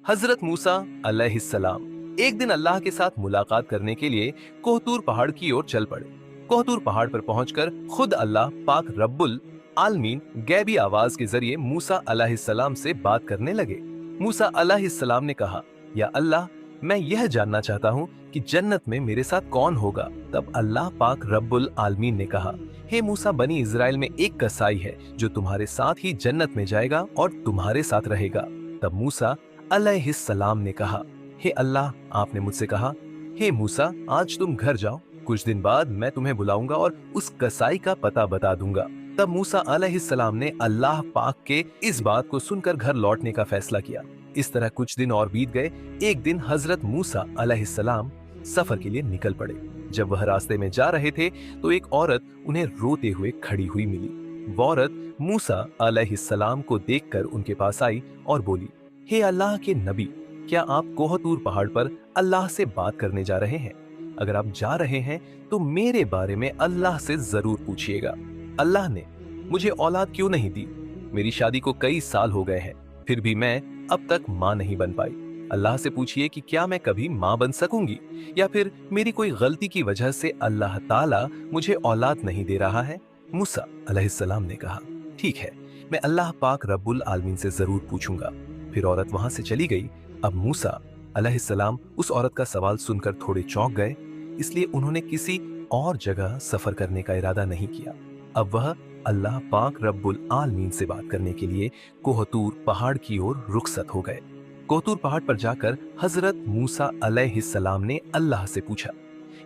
हजरत मूसा अलैहिस्सलाम एक दिन अल्लाह के साथ मुलाकात करने के लिए कोहतूर पहाड़ की ओर चल पड़े। कोहतूर पहाड़ पर पहुंचकर खुद अल्लाह पाक रब्बुल आलमीन गैबी आवाज के जरिए मूसा अलैहिस्सलाम से बात करने लगे। मूसा अलैहिस्सलाम ने कहा, या अल्लाह, मैं यह जानना चाहता हूँ कि जन्नत में मेरे साथ कौन होगा। तब अल्लाह पाक रब्बुल आलमीन ने कहा, हे मूसा, बनी इजराइल में एक कसाई है जो तुम्हारे साथ ही जन्नत में जाएगा और तुम्हारे साथ रहेगा। तब मूसा अलैहिस्सलाम ने कहा, हे अल्लाह, आपने मुझसे कहा, हे मूसा, आज तुम घर जाओ, कुछ दिन बाद मैं तुम्हें बुलाऊंगा और उस कसाई का पता बता दूंगा। तब मूसा अलैहिस्सलाम ने अल्लाह पाक के इस बात को सुनकर घर लौटने का फैसला किया। इस तरह कुछ दिन और बीत गए। एक दिन हजरत मूसा अलैहिस्सलाम सफर के लिए निकल पड़े। जब वह रास्ते में जा रहे थे तो एक औरत उन्हें रोते हुए खड़ी हुई मिली। वो औरत मूसा अलैहिस्सलाम को देखकर उनके पास आई और बोली, हे अल्लाह के नबी, क्या आप कोहतूर पहाड़ पर अल्लाह से बात करने जा रहे हैं? अगर आप जा रहे हैं तो मेरे बारे में अल्लाह से जरूर पूछिएगा। अल्लाह ने मुझे औलाद क्यों नहीं दी? मेरी शादी को कई साल हो गए हैं, फिर भी मैं अब तक माँ नहीं बन पाई। अल्लाह से पूछिए कि क्या मैं कभी माँ बन सकूंगी, या फिर मेरी कोई गलती की वजह से अल्लाह ताला मुझे औलाद नहीं दे रहा है। मूसा अलैहिस्सलाम ने कहा, ठीक है, मैं अल्लाह पाक रब्बुल आलमीन से जरूर पूछूंगा। फिर औरत वहां से चली गई। अब मूसा अलैहिस्सलाम उस औरत का सवाल सुनकर थोड़े चौंक गए, इसलिए उन्होंने किसी और जगह सफर करने का इरादा नहीं किया। अब वह अल्लाह पाक रब्बुल आलमीन से बात करने के लिए कोहतूर पहाड़ की ओर रुखसत हो गए। कोहतूर पहाड़ पर जाकर हजरत मूसा अलैहिस्सलाम ने अल्लाह से पूछा,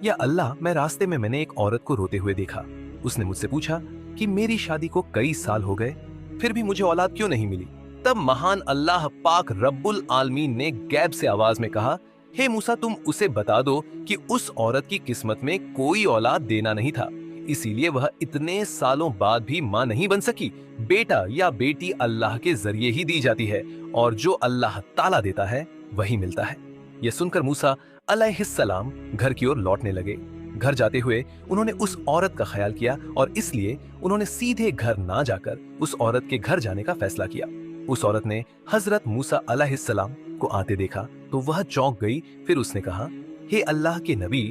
या अल्लाह, मैं रास्ते में मैंने एक औरत को रोते हुए देखा। उसने मुझसे पूछा कि मेरी शादी को कई साल हो गए, फिर भी मुझे औलाद क्यों नहीं मिली। तब महान अल्लाह पाक रब्बुल आलमीन ने गैब से आवाज में कहा, हे मूसा, तुम उसे बता दो कि उस औरत की किस्मत में कोई औलाद देना नहीं था, इसीलिए वह इतने सालों बाद भी मां नहीं बन सकी। बेटा या बेटी अल्लाह के जरिए ही दी जाती है, और जो अल्लाह ताला देता है वही मिलता है। यह सुनकर मूसा अलैहिस्सलाम घर की ओर लौटने लगे। घर जाते हुए उन्होंने उस औरत का ख्याल किया और इसलिए उन्होंने सीधे घर ना जाकर उस औरत के घर जाने का फैसला किया। उस औरत ने हजरत मूसा अलैहिस्सलाम को आते देखा तो वह चौंक गई। फिर उसने कहा, हे अल्लाह के नबी,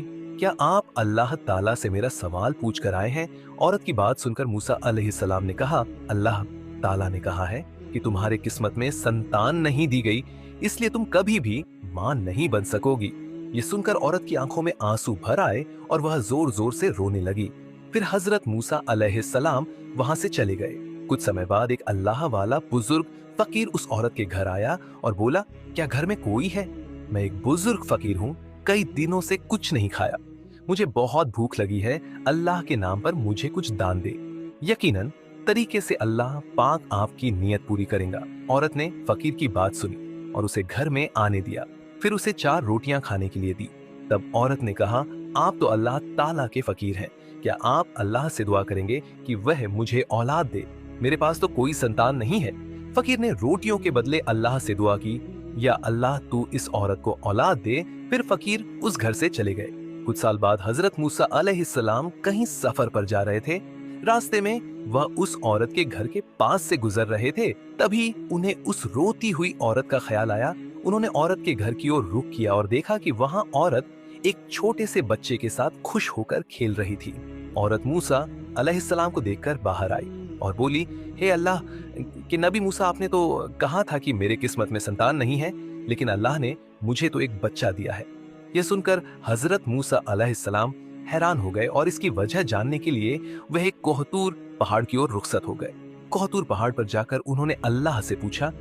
क्या आप अल्लाह ताला से मेरा सवाल पूछ कर आए हैं? औरत की बात सुनकर मूसा अलैहिस्सलाम ने कहा, अल्लाह ताला ने कहा है कि तुम्हारे किस्मत में संतान नहीं दी गई, इसलिए तुम कभी भी मां नहीं बन सकोगी। ये सुनकर औरत की आंखों में आंसू भर आए और वह जोर जोर से रोने लगी। फिर हजरत मूसा अलैहिस्सलाम वहां से चले गए। कुछ समय बाद एक अल्लाह वाला बुजुर्ग फकीर उस औरत के घर आया और बोला, क्या घर में कोई है? मैं एक बुजुर्ग फकीर हूँ, कई दिनों से कुछ नहीं खाया, मुझे बहुत भूख लगी है, अल्लाह के नाम पर मुझे कुछ दान दे, यकीनन तरीके से अल्लाह पाक आपकी नियत पूरी करेगा। औरत ने फकीर की बात सुनी और उसे घर में आने दिया। फिर उसे 4 रोटियां खाने के लिए दी। तब औरत ने कहा, आप तो अल्लाह ताला के फकीर हैं, क्या आप अल्लाह से दुआ करेंगे कि वह मुझे औलाद दे? मेरे पास तो कोई संतान नहीं है। फकीर ने रोटियों के बदले अल्लाह से दुआ की, या अल्लाह, तू इस औरत को औलाद दे। फिर फकीर उस घर से चले गए। कुछ साल बाद हजरत मूसा अलैहिस्सलाम कहीं सफर पर जा रहे थे। रास्ते में वह उस औरत के घर के पास से गुजर रहे थे। तभी उन्हें उस रोती हुई औरत का ख्याल आया। उन्होंने औरत के घर की ओर रुख किया और देखा कि वहां औरत एक छोटे से बच्चे के साथ खुश होकर खेल रही थी। औरत मूसा अलैहिस्सलाम को देखकर बाहर आई और बोली, हे अल्लाह कि नबी मूसा, आपने तो कहा था कि मेरे किस्मत में संतान नहीं है, लेकिन अल्लाह ने मुझे तो एक बच्चा दिया है। यह सुनकर हजरत मूसा अलैहिस्सलाम हैरान हो गए और इसकी वजह जानने के लिए वह एक कोहतूर पहाड़ की ओर रुखसत हो गए। कोहतूर पहाड़ पर जाकर उन्होंने अल्लाह से पूछा,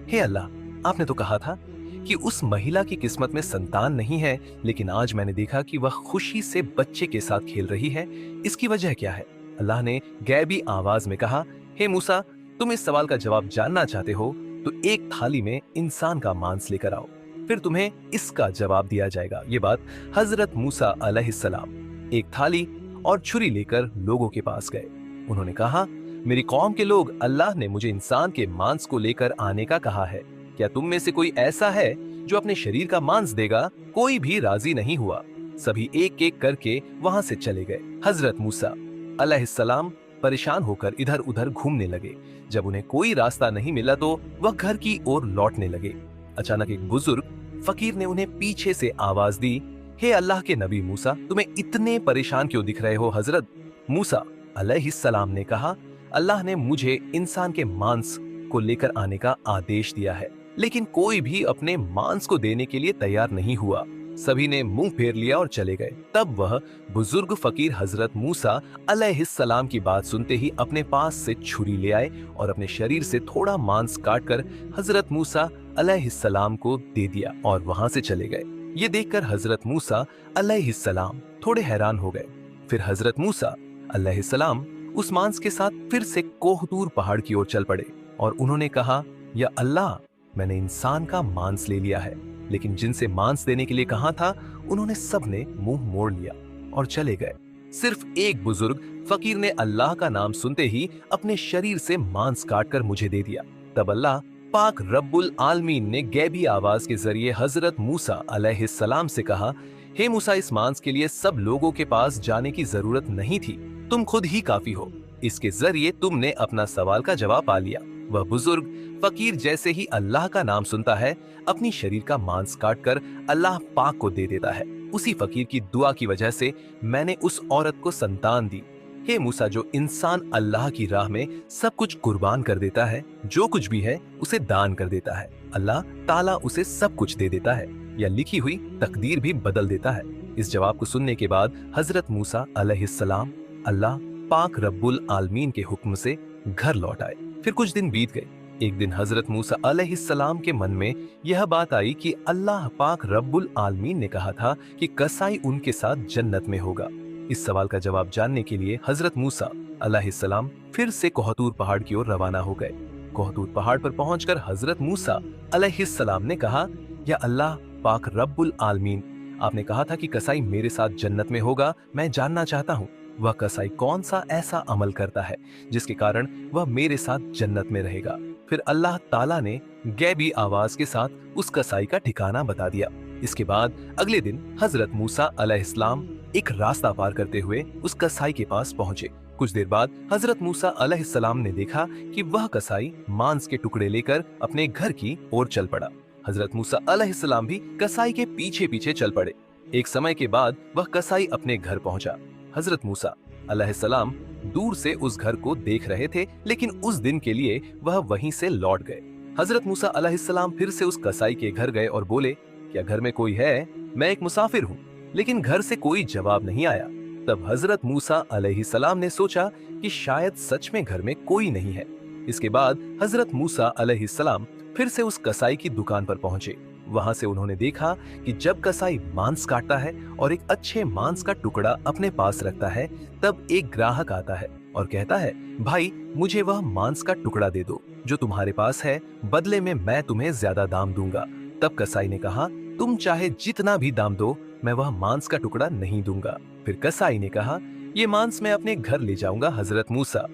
हे अल्लाह, आपने तो कहा था कि उस महिला की किस्मत में संतान नहीं है, लेकिन आज मैंने देखा कि वह खुशी से बच्चे के साथ खेल रही है, इसकी वजह क्या है? अल्लाह ने गैबी आवाज में कहा, हे मूसा, तुम इस सवाल का जवाब जानना चाहते हो तो एक थाली में इंसान का मांस लेकर आओ, फिर तुम्हें इसका जवाब दिया जाएगा। ये बात हजरत मूसा अलैहिस्सलाम एक थाली और छुरी लेकर लोगों के पास गए। उन्होंने कहा, मेरी कौम के लोग, अल्लाह ने मुझे इंसान के मांस को लेकर आने का कहा है। क्या तुम में से कोई ऐसा है जो अपने शरीर का मांस देगा? कोई भी राजी नहीं हुआ। सभी एक एक करके वहां से चले गए। हजरत मूसा अलैहिस्सलाम परेशान होकर इधर उधर घूमने लगे। जब उन्हें कोई रास्ता नहीं मिला तो वह घर की ओर लौटने लगे। अचानक एक बुजुर्ग फकीर ने उन्हें पीछे से आवाज दी, हे अल्लाह के नबी मूसा, तुम्हें इतने परेशान क्यों दिख रहे हो हजरत? मूसा अलैहिस्सलाम ने कहा, अल्लाह ने मुझे इंसान के मांस को लेकर आने का आदेश दिया है, लेकिन कोई भी अपने मांस को देने के लिए तैयार नहीं हुआ। सभी ने मुंह फेर लिया और चले गए। तब वह बुजुर्ग फकीर हजरत मूसा अलैहिस्सलाम की बात सुनते ही अपने पास से छुरी ले आए और अपने शरीर से थोड़ा मांस काटकर हजरत मूसा अलैहिस्सलाम को दे दिया और वहां से चले गए। ये देखकर हजरत मूसा अलैहिस्सलाम थोड़े हैरान हो गए। फिर हजरत मूसा अलैहिस्सलाम उस मांस के साथ फिर से कोहतूर पहाड़ की ओर चल पड़े और उन्होंने कहा, या अल्लाह, मैंने इंसान का मांस ले लिया है, लेकिन जिनसे मांस देने के लिए कहा था उन्होंने सबने मुंह मोड़ लिया और चले गए। सिर्फ एक बुजुर्ग फकीर ने अल्लाह का नाम सुनते ही अपने शरीर से मांस काटकर मुझे दे दिया। तब अल्लाह पाक रब्बुल आलमीन ने गैबी आवाज के जरिए हजरत मूसा अलैहिस्सलाम से कहा, हे मूसा, इस मांस के लिए सब लोगों के पास जाने की जरूरत नहीं थी, तुम खुद ही काफी हो। इसके जरिए तुमने अपना सवाल का जवाब पा लिया। वह बुजुर्ग फकीर जैसे ही अल्लाह का नाम सुनता है, अपनी शरीर का मांस काटकर अल्लाह पाक को दे देता है। उसी फकीर की दुआ की वजह से मैंने उस औरत को संतान दी। हे मूसा, जो इंसान अल्लाह की राह में सब कुछ कुर्बान कर देता है, जो कुछ भी है उसे दान कर देता है, अल्लाह ताला उसे सब कुछ दे देता है या लिखी हुई तकदीर भी बदल देता है। इस जवाब को सुनने के बाद हजरत मूसा अलैहिस्सलाम अल्लाह पाक रब्बुल आलमीन के हुक्म से घर लौट आए। फिर कुछ दिन बीत गए। एक दिन हजरत मूसा अलैहिस्सलाम के मन में यह बात आई कि अल्लाह पाक रब्बुल आलमीन ने कहा था कि कसाई उनके साथ जन्नत में होगा। इस सवाल का जवाब जानने के लिए हजरत मूसा अलैहिस्सलाम फिर से कोहतूर पहाड़ की ओर रवाना हो गए। कोहतूर पहाड़ पर पहुंचकर हजरत मूसा अलैहिस्सलाम ने कहा, या अल्लाह पाक रब्बुल आलमीन, आपने कहा था कि कसाई मेरे साथ जन्नत में होगा। मैं जानना चाहता हूँ वह कसाई कौन सा ऐसा अमल करता है जिसके कारण वह मेरे साथ जन्नत में रहेगा। फिर अल्लाह ताला ने गैबी आवाज के साथ उस कसाई का ठिकाना बता दिया। इसके बाद अगले दिन हजरत मूसा अलैहिस्सलाम एक रास्ता पार करते हुए उस कसाई के पास पहुंचे। कुछ देर बाद हजरत मूसा अलैहिस्सलाम ने देखा कि वह कसाई मांस के टुकड़े लेकर अपने घर की ओर चल पड़ा। हजरत मूसा अलैहिस्सलाम भी कसाई के पीछे पीछे चल पड़े। एक समय के बाद वह कसाई अपने घर पहुंचा। हजरत मूसा अलैहिस्सलाम दूर से उस घर को देख रहे थे, लेकिन उस दिन के लिए वह वहीं से लौट गए। हजरत मूसा अलैहिस्सलाम फिर से उस कसाई के घर गए और बोले, क्या घर में कोई है? मैं एक मुसाफिर हूँ। लेकिन घर से कोई जवाब नहीं आया। तब हजरत मूसा अलैहिस्सलाम ने सोचा कि शायद सच में घर में कोई नहीं है। इसके बाद हजरत मूसा अलैहिस्सलाम फिर से उस कसाई की दुकान पर पहुंचे। वहां से उन्होंने देखा कि जब कसाई मांस काटता है और एक अच्छे मांस का टुकड़ा अपने पास रखता है, तब एक ग्राहक आता है और कहता है, भाई, मुझे वह मांस का टुकड़ा दे दो जो तुम्हारे पास है, बदले में मैं तुम्हें ज्यादा दाम दूंगा। तब कसाई ने कहा, तुम चाहे जितना भी दाम दो, मैं वह मांस का टुकड़ा नहीं दूंगा। फिर कसाई ने कहा, ये मांस मैं अपने घर ले जाऊंगा। हजरत मूसा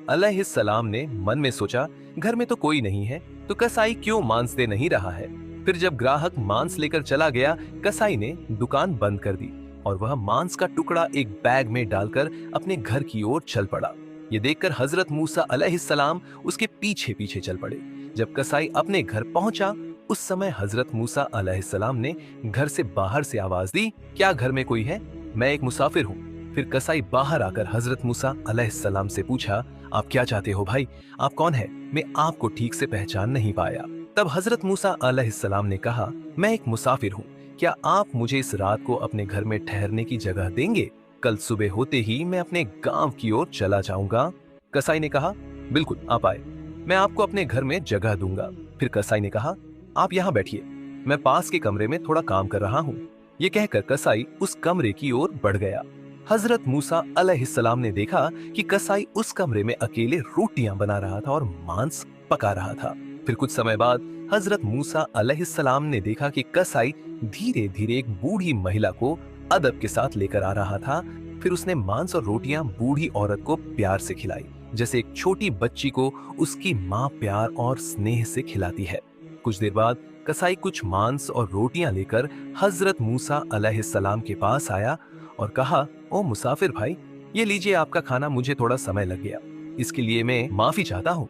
अलैहिस्सलाम ने मन में सोचा, घर में तो कोई नहीं है, तो कसाई क्यों मांस दे नहीं रहा है। फिर जब ग्राहक मांस लेकर चला गया, कसाई ने दुकान बंद कर दी और वह मांस का टुकड़ा एक बैग में डालकर अपने घर की ओर चल पड़ा। ये देखकर हजरत मूसा अलैहिस्सलाम उसके पीछे पीछे चल पड़े। जब कसाई अपने घर पहुंचा, उस समय हजरत मूसा अलैहिस्सलाम ने घर से बाहर से आवाज दी, क्या घर में कोई है? मैं एक मुसाफिर हूँ। फिर कसाई बाहर आकर हजरत मूसा अलैहिस्सलाम से पूछा, आप क्या चाहते हो भाई? आप कौन है? मैं आपको ठीक से पहचान नहीं पाया। तब हजरत मूसा अलैहिस्सलाम ने कहा, मैं एक मुसाफिर हूँ, क्या आप मुझे इस रात को अपने घर में ठहरने की जगह देंगे? कल सुबह होते ही मैं अपने गांव की ओर चला जाऊंगा। कसाई ने कहा, बिल्कुल, आप आए, मैं आपको अपने घर में जगह दूंगा। फिर कसाई ने कहा, आप यहाँ बैठिए, मैं पास के कमरे में थोड़ा काम कर रहा हूँ। ये कहकर कसाई उस कमरे की ओर बढ़ गया। हजरत मूसा अलैहिस्सलाम ने देखा कि कसाई उस कमरे में अकेले रोटियां बना रहा था और मांस पका रहा था। फिर कुछ समय बाद हजरत मूसा अलैहिस्सलाम ने देखा कि कसाई धीरे धीरे एक बूढ़ी महिला को अदब के साथ लेकर आ रहा था। फिर उसने मांस और रोटियां बूढ़ी औरत को प्यार से खिलाई, जैसे एक छोटी बच्ची को उसकी माँ प्यार और स्नेह से खिलाती है। कुछ देर बाद कसाई कुछ मांस और रोटियां लेकर हजरत मूसा अलैहिस्सलाम के पास आया और कहा, ओ मुसाफिर भाई, ये लीजिए आपका खाना, मुझे थोड़ा समय लग गया, इसके लिए मैं माफी चाहता हूँ।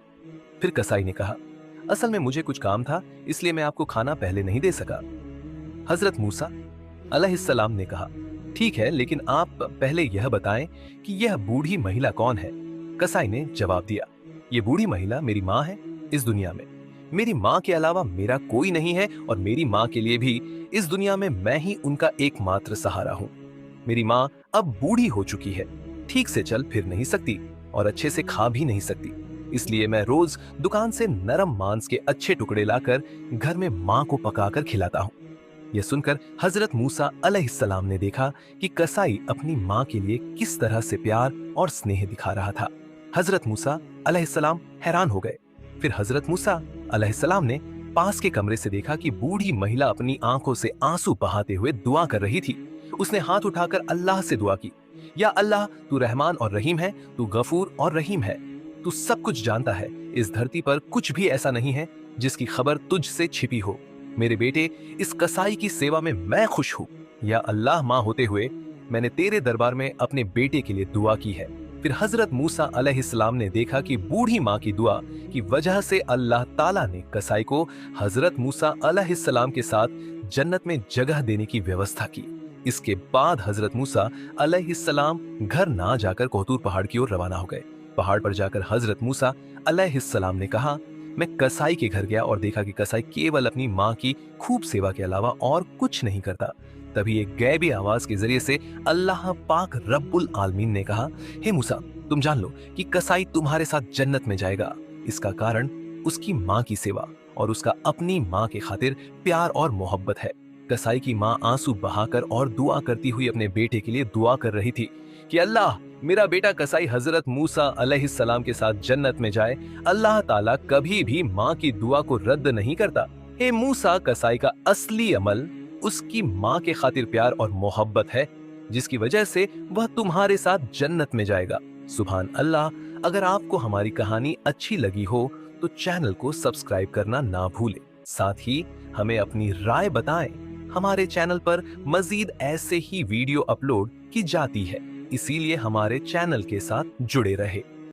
फिर कसाई ने कहा, असल में मुझे कुछ काम था, इसलिए मैं आपको खाना पहले नहीं दे सका। हजरत मूसा अलैहिस्सलाम ने कहा, ठीक है, लेकिन आप पहले यह बताएं कि यह बूढ़ी महिला कौन है। कसाई ने जवाब दिया, ये बूढ़ी महिला मेरी माँ है। इस दुनिया में मेरी माँ के अलावा मेरा कोई नहीं है और मेरी माँ के लिए भी इस दुनिया में मैं ही उनका एकमात्र सहारा हूँ। मेरी माँ अब बूढ़ी हो चुकी है, ठीक से चल फिर नहीं सकती और अच्छे से खा भी नहीं सकती, इसलिए मैं रोज दुकान से नरम मांस के अच्छे टुकड़े लाकर घर में माँ को पकाकर खिलाता हूँ। यह सुनकर हजरत मूसा अलैहिस्सलाम ने देखा कि कसाई अपनी माँ के लिए किस तरह से प्यार और स्नेह दिखा रहा था। हजरत मूसा अलैहिस्सलाम हैरान हो गए। फिर हजरत मूसा अलैहिस्सलाम ने पास के कमरे से देखा कि बूढ़ी महिला अपनी आंखों से आंसू बहाते हुए दुआ कर रही थी। उसने हाथ उठाकर अल्लाह से दुआ की, या अल्लाह, तू रहमान और रहीम है, तू गफूर और रहीम है, तू सब कुछ जानता है। इस धरती पर कुछ भी ऐसा नहीं है जिसकी खबर तुझ से छिपी हो। मेरे बेटे इस कसाई की सेवा में मैं खुश हूँ। या अल्लाह, माँ होते हुए मैंने तेरे दरबार में अपने बेटे के लिए दुआ की है। फिर हजरत मूसा अलैहिस्सलाम ने देखा कि बूढ़ी माँ की दुआ की वजह से अल्लाह ताला ने कसाई को हजरत मूसा अलैहिस्सलाम के साथ जन्नत में जगह देने की व्यवस्था की। इसके बाद हजरत मूसा अलैहिस्सलाम घर ना जाकर कोहतूर पहाड़ की ओर रवाना हो गए। पहाड़ पर जाकर हजरत मूसा अलैहिस्सलाम ने कहा, मैं कसाई के घर गया और देखा कि कसाई केवल अपनी माँ की खूब सेवा के अलावा और कुछ नहीं करता। तभी एक गैबी आवाज के जरिए से अल्लाह पाक रब्बुल आलमीन ने कहा, हे मूसा, तुम जान लो कि कसाई तुम्हारे साथ जन्नत में जाएगा। इसका कारण उसकी माँ की सेवा और उसका अपनी माँ के खातिर प्यार और मोहब्बत है। कसाई की माँ आंसू बहाकर और दुआ करती हुई अपने बेटे के लिए दुआ कर रही थी कि अल्लाह, मेरा बेटा कसाई हजरत मूसा अलैहिस्सलाम के साथ जन्नत में जाए। अल्लाह ताला कभी भी माँ की दुआ को रद्द नहीं करता। हे मूसा, कसाई का असली अमल उसकी माँ के खातिर प्यार और मोहब्बत है, जिसकी वजह से वह तुम्हारे साथ जन्नत में जाएगा। सुभान अल्लाह। अगर आपको हमारी कहानी अच्छी लगी हो तो चैनल को सब्सक्राइब करना ना भूलें। साथ ही हमें अपनी राय बताएं। हमारे चैनल पर मजीद ऐसे ही वीडियो अपलोड की जाती है, इसीलिए हमारे चैनल के साथ जुड़े रहे।